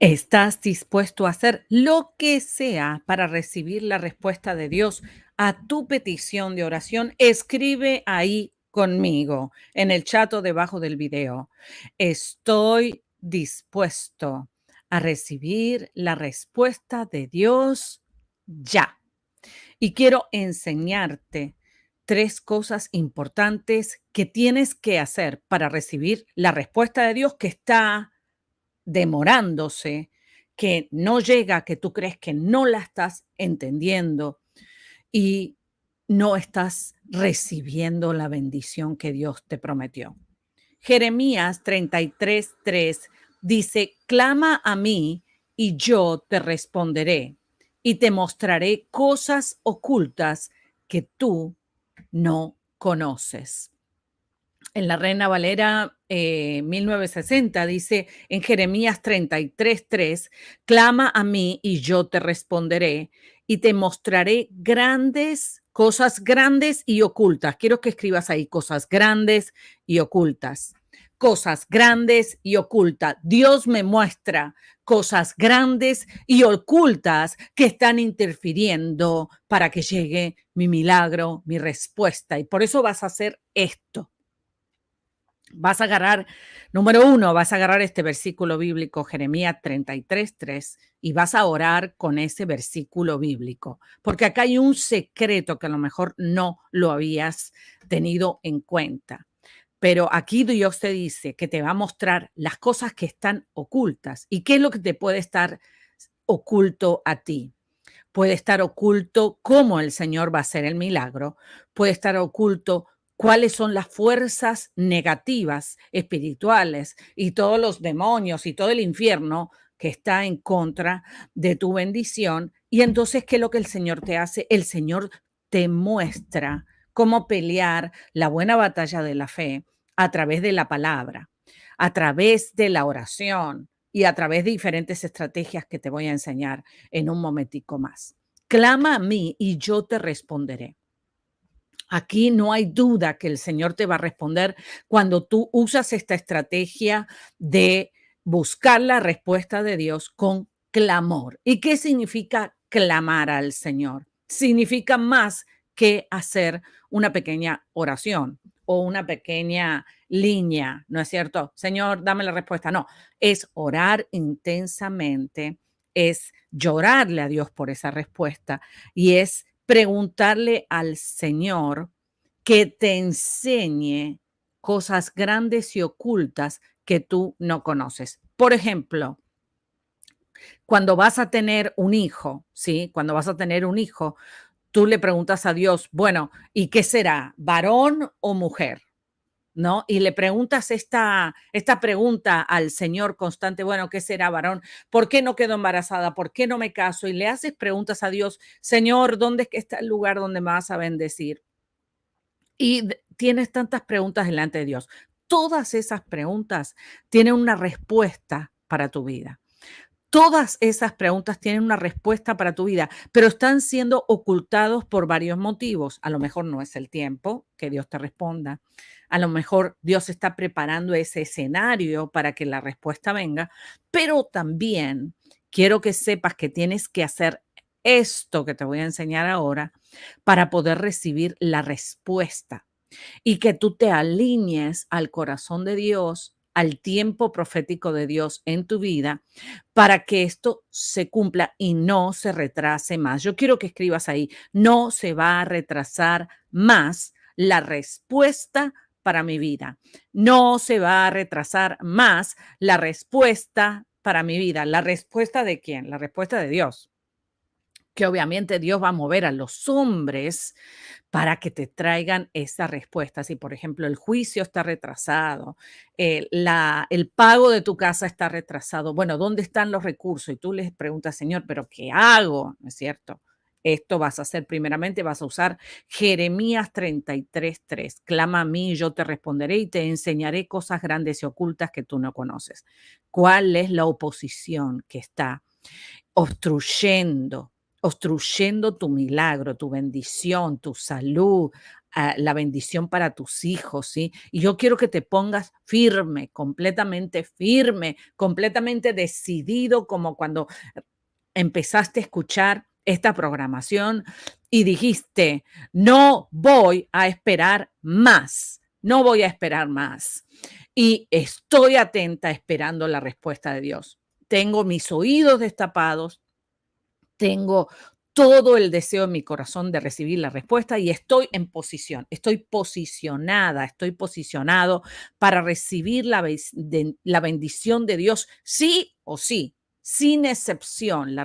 ¿Estás dispuesto a hacer lo que sea para recibir la respuesta de Dios a tu petición de oración? Escribe ahí conmigo en el chat o debajo del video. Estoy dispuesto a recibir la respuesta de Dios ya. Y quiero enseñarte 3 cosas importantes que tienes que hacer para recibir la respuesta de Dios que está demorándose, que no llega, que tú crees que no la estás entendiendo y no estás recibiendo la bendición que Dios te prometió. Jeremías 33:3 dice: clama a mí y yo te responderé y te mostraré cosas ocultas que tú no conoces. En la Reina Valera 1960 dice en Jeremías 33:3, clama a mí y yo te responderé y te mostraré cosas grandes y ocultas. Quiero que escribas ahí cosas grandes y ocultas. Cosas grandes y ocultas. Dios me muestra cosas grandes y ocultas que están interfiriendo para que llegue mi milagro, mi respuesta. Y por eso vas a hacer esto. Vas a agarrar, número 1, vas a agarrar este versículo bíblico, Jeremías 33:3, y vas a orar con ese versículo bíblico, porque acá hay un secreto que a lo mejor no lo habías tenido en cuenta. Pero aquí Dios te dice que te va a mostrar las cosas que están ocultas. ¿Y qué es lo que te puede estar oculto a ti? Puede estar oculto cómo el Señor va a hacer el milagro, puede estar oculto cuáles son las fuerzas negativas espirituales y todos los demonios y todo el infierno que está en contra de tu bendición. Y entonces, ¿qué es lo que el Señor te hace? El Señor te muestra cómo pelear la buena batalla de la fe a través de la palabra, a través de la oración y a través de diferentes estrategias que te voy a enseñar en un momentico más. Clama a mí y yo te responderé. Aquí no hay duda que el Señor te va a responder cuando tú usas esta estrategia de buscar la respuesta de Dios con clamor. ¿Y qué significa clamar al Señor? Significa más que hacer una pequeña oración o una pequeña línea, ¿no es cierto? Señor, dame la respuesta. No, es orar intensamente, es llorarle a Dios por esa respuesta y es preguntarle al Señor que te enseñe cosas grandes y ocultas que tú no conoces. Por ejemplo, cuando vas a tener un hijo, ¿sí? Cuando vas a tener un hijo, tú le preguntas a Dios, bueno, ¿y qué será? ¿Varón o mujer? ¿No? Y le preguntas esta pregunta al Señor constante, bueno, ¿qué será, varón? ¿Por qué no quedo embarazada? ¿Por qué no me caso? Y le haces preguntas a Dios, Señor, ¿dónde es que está el lugar donde me vas a bendecir? Y tienes tantas preguntas delante de Dios. Todas esas preguntas tienen una respuesta para tu vida. Todas esas preguntas tienen una respuesta para tu vida, pero están siendo ocultados por varios motivos. A lo mejor no es el tiempo que Dios te responda. A lo mejor Dios está preparando ese escenario para que la respuesta venga, pero también quiero que sepas que tienes que hacer esto que te voy a enseñar ahora para poder recibir la respuesta y que tú te alinees al corazón de Dios, al tiempo profético de Dios en tu vida, para que esto se cumpla y no se retrase más. Yo quiero que escribas ahí, no se va a retrasar más la respuesta para mi vida. No se va a retrasar más la respuesta para mi vida. ¿La respuesta de quién? La respuesta de Dios, que obviamente Dios va a mover a los hombres para que te traigan esa respuesta. Si, por ejemplo, el juicio está retrasado, el pago de tu casa está retrasado, bueno, ¿dónde están los recursos? Y tú les preguntas, Señor, ¿pero qué hago? ¿No es cierto? Esto vas a hacer primeramente, vas a usar Jeremías 33:3. Clama a mí, yo te responderé y te enseñaré cosas grandes y ocultas que tú no conoces. ¿Cuál es la oposición que está obstruyendo tu milagro, tu bendición, tu salud? la bendición para tus hijos, ¿sí? Y yo quiero que te pongas firme, completamente decidido, como cuando empezaste a escuchar esta programación y dijiste, no voy a esperar más, no voy a esperar más. Y estoy atenta esperando la respuesta de Dios. Tengo mis oídos destapados, tengo todo el deseo en mi corazón de recibir la respuesta y estoy en posición, estoy posicionada, estoy posicionado para recibir la bendición de Dios, sí o sí, sin excepción. La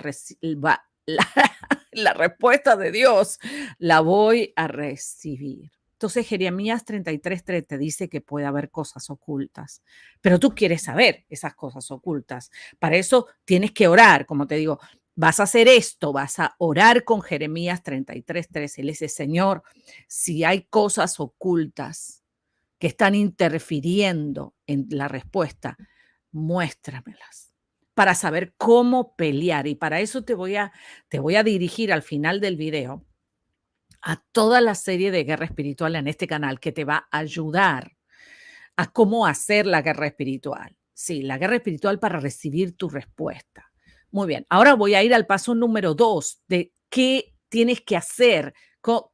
respuesta de Dios la voy a recibir. Entonces Jeremías 33:3 te dice que puede haber cosas ocultas, pero tú quieres saber esas cosas ocultas. Para eso tienes que orar, como te digo, vas a hacer esto, vas a orar con Jeremías 33:3. Él dice, Señor, si hay cosas ocultas que están interfiriendo en la respuesta, muéstramelas para saber cómo pelear. Y para eso te voy a dirigir al final del video a toda la serie de guerra espiritual en este canal que te va a ayudar a cómo hacer la guerra espiritual. Sí, la guerra espiritual para recibir tu respuesta. Muy bien, ahora voy a ir al paso número 2 de qué tienes que hacer.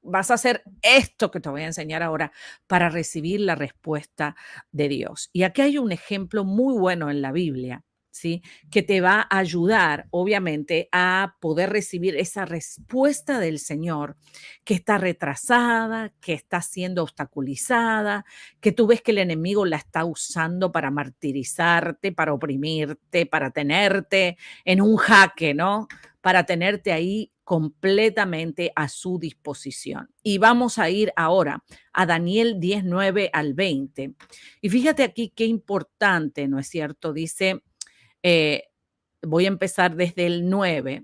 Vas a hacer esto que te voy a enseñar ahora para recibir la respuesta de Dios. Y aquí hay un ejemplo muy bueno en la Biblia, ¿sí? Que te va a ayudar, obviamente, a poder recibir esa respuesta del Señor que está retrasada, que está siendo obstaculizada, que tú ves que el enemigo la está usando para martirizarte, para oprimirte, para tenerte en un jaque, ¿no? Para tenerte ahí completamente a su disposición. Y vamos a ir ahora a Daniel 19 al 20. Y fíjate aquí qué importante, ¿no es cierto? Dice, eh, voy a empezar desde el 9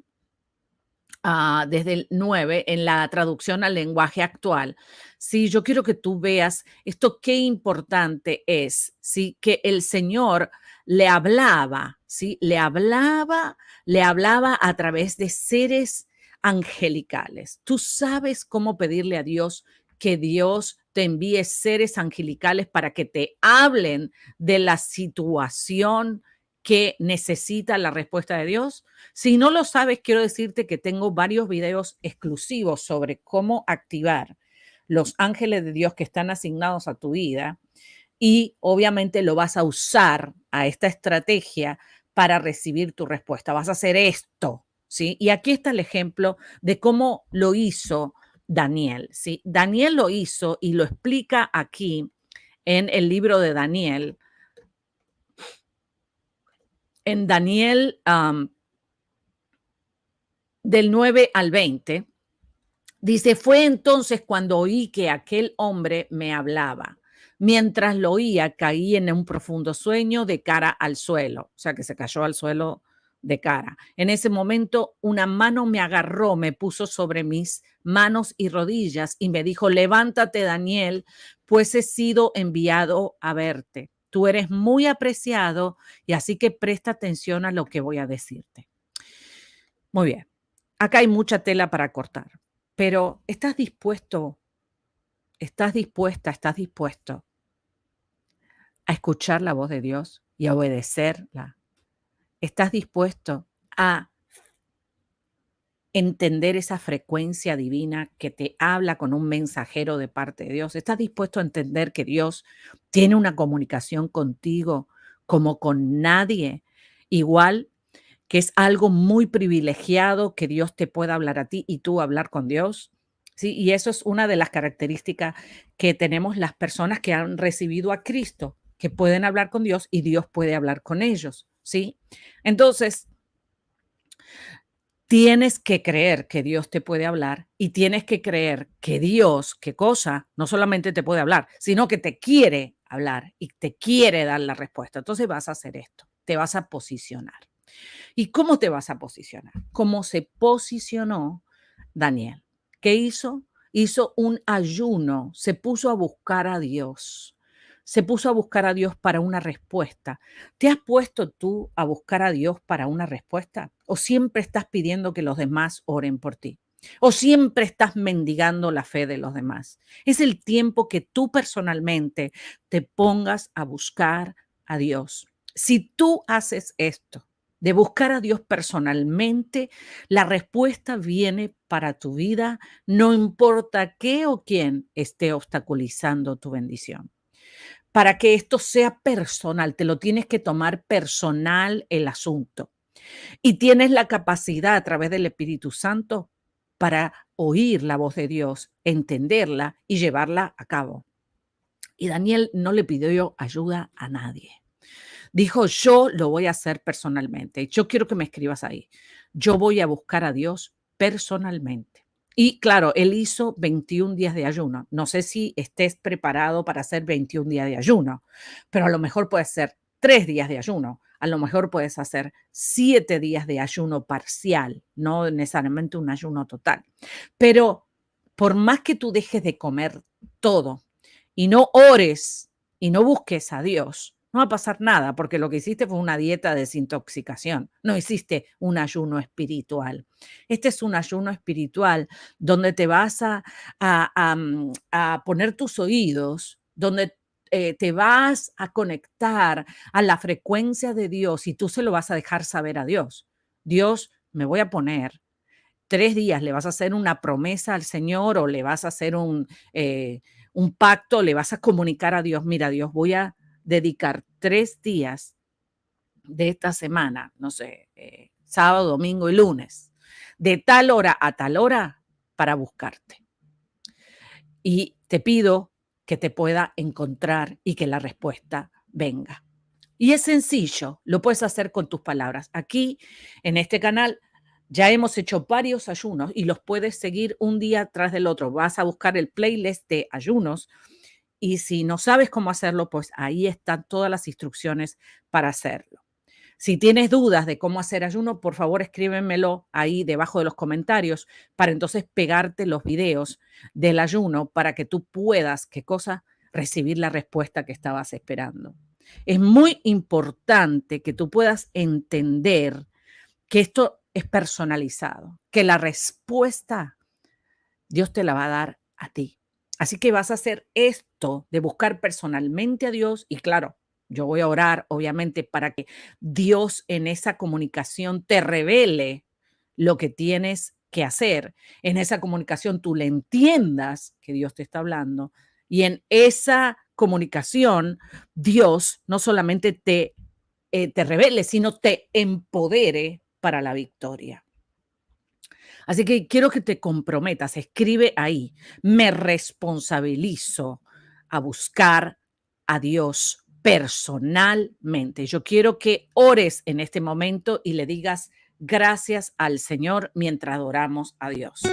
en la traducción al lenguaje actual. Sí, yo quiero que tú veas esto, qué importante es, sí, que el Señor le hablaba, sí, le hablaba a través de seres angelicales. Tú sabes cómo pedirle a Dios que Dios te envíe seres angelicales para que te hablen de la situación que necesita la respuesta de Dios. Si no lo sabes, quiero decirte que tengo varios videos exclusivos sobre cómo activar los ángeles de Dios que están asignados a tu vida y obviamente lo vas a usar a esta estrategia para recibir tu respuesta. Vas a hacer esto, ¿sí? Y aquí está el ejemplo de cómo lo hizo Daniel, ¿sí? Daniel lo hizo y lo explica aquí en el libro de Daniel. En Daniel del 9 al 20, dice, fue entonces cuando oí que aquel hombre me hablaba. Mientras lo oía, caí en un profundo sueño de cara al suelo, o sea que se cayó al suelo de cara. En ese momento, una mano me agarró, me puso sobre mis manos y rodillas y me dijo, levántate, Daniel, pues he sido enviado a verte. Tú eres muy apreciado y así que presta atención a lo que voy a decirte. Muy bien. Acá hay mucha tela para cortar, pero ¿estás dispuesto, estás dispuesto a escuchar la voz de Dios y a obedecerla? ¿Estás dispuesto a entender esa frecuencia divina que te habla con un mensajero de parte de Dios? ¿Estás dispuesto a entender que Dios tiene una comunicación contigo como con nadie? Igual que es algo muy privilegiado que Dios te pueda hablar a ti y tú hablar con Dios. Sí, y eso es una de las características que tenemos las personas que han recibido a Cristo, que pueden hablar con Dios y Dios puede hablar con ellos, ¿sí? Entonces, tienes que creer que Dios te puede hablar y tienes que creer que Dios, qué cosa, no solamente te puede hablar, sino que te quiere hablar y te quiere dar la respuesta. Entonces vas a hacer esto, te vas a posicionar. ¿Y cómo te vas a posicionar? ¿Cómo se posicionó Daniel? ¿Qué hizo? Hizo un ayuno, se puso a buscar a Dios. Se puso a buscar a Dios para una respuesta. ¿Te has puesto tú a buscar a Dios para una respuesta? ¿O siempre estás pidiendo que los demás oren por ti? ¿O siempre estás mendigando la fe de los demás? Es el tiempo que tú personalmente te pongas a buscar a Dios. Si tú haces esto, de buscar a Dios personalmente, la respuesta viene para tu vida, no importa qué o quién esté obstaculizando tu bendición. Para que esto sea personal, te lo tienes que tomar personal el asunto. Y tienes la capacidad a través del Espíritu Santo para oír la voz de Dios, entenderla y llevarla a cabo. Y Daniel no le pidió ayuda a nadie. Dijo, yo lo voy a hacer personalmente. Yo quiero que me escribas ahí. Yo voy a buscar a Dios personalmente. Y claro, él hizo 21 días de ayuno. No sé si estés preparado para hacer 21 días de ayuno, pero a lo mejor puede ser 3 días de ayuno. A lo mejor puedes hacer 7 días de ayuno parcial, no necesariamente un ayuno total. Pero por más que tú dejes de comer todo y no ores y no busques a Dios, no va a pasar nada, porque lo que hiciste fue una dieta de desintoxicación, no hiciste un ayuno espiritual. Este es un ayuno espiritual donde te vas a poner tus oídos, donde te vas a conectar a la frecuencia de Dios y tú se lo vas a dejar saber a Dios. Dios, me voy a poner 3 días, le vas a hacer una promesa al Señor o le vas a hacer un pacto, le vas a comunicar a Dios, mira, Dios, voy a dedicar 3 días de esta semana, no sé, sábado, domingo y lunes, de tal hora a tal hora para buscarte. Y te pido que te pueda encontrar y que la respuesta venga. Y es sencillo, lo puedes hacer con tus palabras. Aquí, en este canal, ya hemos hecho varios ayunos y los puedes seguir un día tras del otro. Vas a buscar el playlist de ayunos y si no sabes cómo hacerlo, pues ahí están todas las instrucciones para hacerlo. Si tienes dudas de cómo hacer ayuno, por favor escríbemelo ahí debajo de los comentarios para entonces pegarte los videos del ayuno para que tú puedas, ¿qué cosa? Recibir la respuesta que estabas esperando. Es muy importante que tú puedas entender que esto es personalizado, que la respuesta Dios te la va a dar a ti. Así que vas a hacer esto de buscar personalmente a Dios y claro, yo voy a orar, obviamente, para que Dios en esa comunicación te revele lo que tienes que hacer. En esa comunicación tú le entiendas que Dios te está hablando y en esa comunicación Dios no solamente te revele, sino te empodere para la victoria. Así que quiero que te comprometas, escribe ahí, me responsabilizo a buscar a Dios personalmente. Yo quiero que ores en este momento y le digas gracias al Señor mientras adoramos a Dios.